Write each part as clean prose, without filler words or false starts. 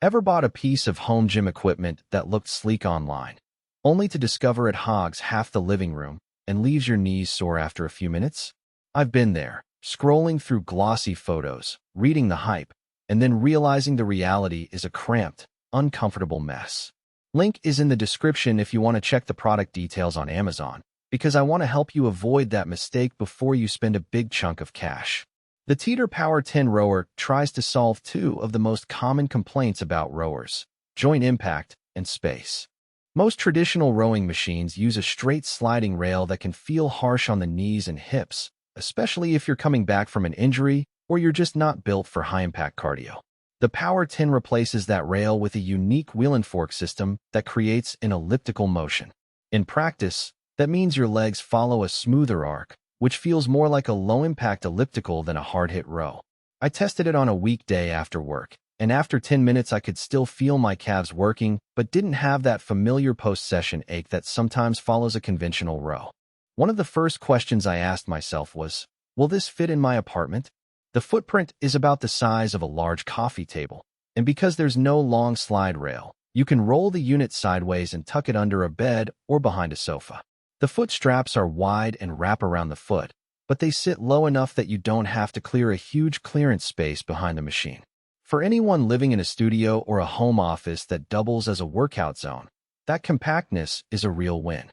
Ever bought a piece of home gym equipment that looked sleek online, only to discover it hogs half the living room and leaves your knees sore after a few minutes? I've been there, scrolling through glossy photos, reading the hype, and then realizing the reality is a cramped, uncomfortable mess. Link is in the description if you want to check the product details on Amazon, because I want to help you avoid that mistake before you spend a big chunk of cash. The Teeter Power10 rower tries to solve two of the most common complaints about rowers: joint impact and space. Most traditional rowing machines use a straight sliding rail that can feel harsh on the knees and hips, especially if you're coming back from an injury or you're just not built for high-impact cardio. The Power10 replaces that rail with a unique wheel and fork system that creates an elliptical motion. In practice, that means your legs follow a smoother arc, which feels more like a low-impact elliptical than a hard-hit row. I tested it on a weekday after work, and after 10 minutes I could still feel my calves working, but didn't have that familiar post-session ache that sometimes follows a conventional row. One of the first questions I asked myself was, will this fit in my apartment? The footprint is about the size of a large coffee table, and because there's no long slide rail, you can roll the unit sideways and tuck it under a bed or behind a sofa. The foot straps are wide and wrap around the foot, but they sit low enough that you don't have to clear a huge clearance space behind the machine. For anyone living in a studio or a home office that doubles as a workout zone, that compactness is a real win.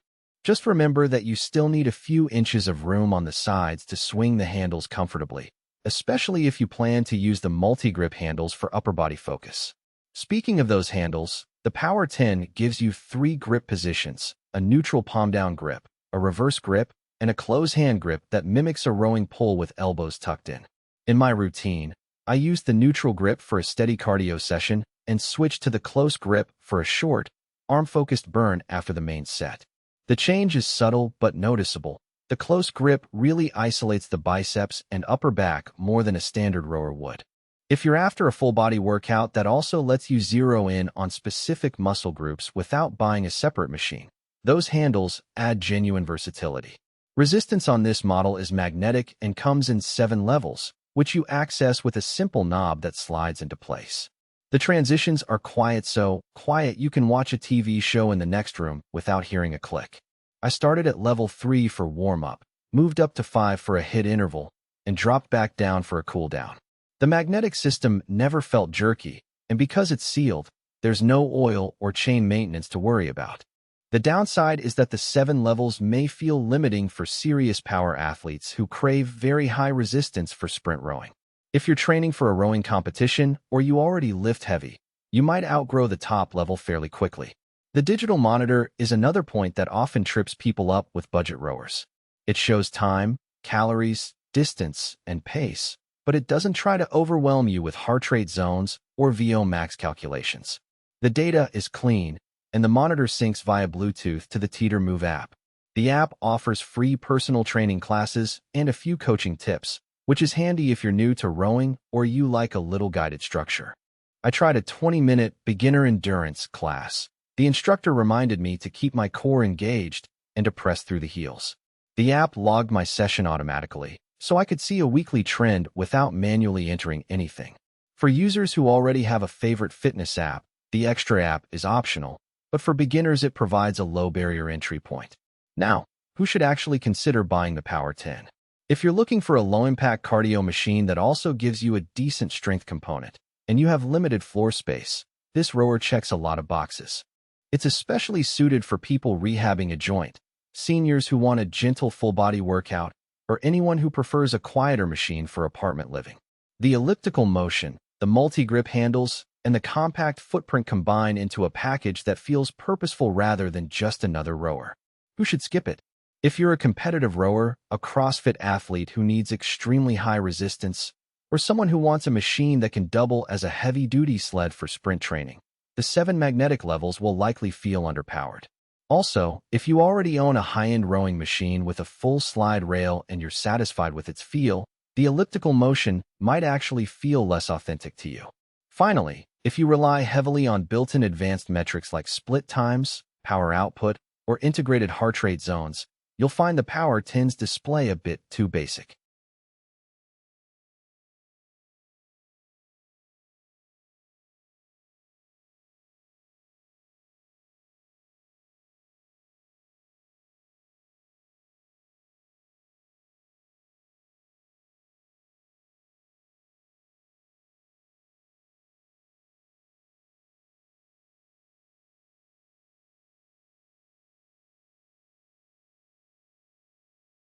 Just remember that you still need a few inches of room on the sides to swing the handles comfortably, especially if you plan to use the multi-grip handles for upper body focus. Speaking of those handles, the Power10 gives you 3 grip positions: a neutral palm-down grip, a reverse grip, and a closed hand grip that mimics a rowing pull with elbows tucked in. In my routine, I use the neutral grip for a steady cardio session and switch to the close grip for a short, arm-focused burn after the main set. The change is subtle but noticeable. The close grip really isolates the biceps and upper back more than a standard rower would. If you're after a full-body workout that also lets you zero in on specific muscle groups without buying a separate machine, those handles add genuine versatility. Resistance on this model is magnetic and comes in 7 levels, which you access with a simple knob that slides into place. The transitions are quiet, so quiet you can watch a TV show in the next room without hearing a click. I started at level 3 for warm-up, moved up to 5 for a HIIT interval, and dropped back down for a cool-down. The magnetic system never felt jerky, and because it's sealed, there's no oil or chain maintenance to worry about. The downside is that the 7 levels may feel limiting for serious power athletes who crave very high resistance for sprint rowing. If you're training for a rowing competition or you already lift heavy, you might outgrow the top level fairly quickly. The digital monitor is another point that often trips people up with budget rowers. It shows time, calories, distance, and pace, but it doesn't try to overwhelm you with heart rate zones or VO max calculations. The data is clean, and the monitor syncs via Bluetooth to the Teeter Move app. The app offers free personal training classes and a few coaching tips, which is handy if you're new to rowing or you like a little guided structure. I tried a 20-minute beginner endurance class. The instructor reminded me to keep my core engaged and to press through the heels. The app logged my session automatically, so I could see a weekly trend without manually entering anything. For users who already have a favorite fitness app, the Extra app is optional, but for beginners it provides a low-barrier entry point. Now, who should actually consider buying the Power10? If you're looking for a low-impact cardio machine that also gives you a decent strength component, and you have limited floor space, this rower checks a lot of boxes. It's especially suited for people rehabbing a joint, seniors who want a gentle full-body workout, or anyone who prefers a quieter machine for apartment living. The elliptical motion, the multi-grip handles, and the compact footprint combine into a package that feels purposeful rather than just another rower. Who should skip it? If you're a competitive rower, a CrossFit athlete who needs extremely high resistance, or someone who wants a machine that can double as a heavy-duty sled for sprint training, the 7 magnetic levels will likely feel underpowered. Also, if you already own a high-end rowing machine with a full slide rail and you're satisfied with its feel, the elliptical motion might actually feel less authentic to you. Finally, if you rely heavily on built-in advanced metrics like split times, power output, or integrated heart rate zones, you'll find the Power10's display a bit too basic.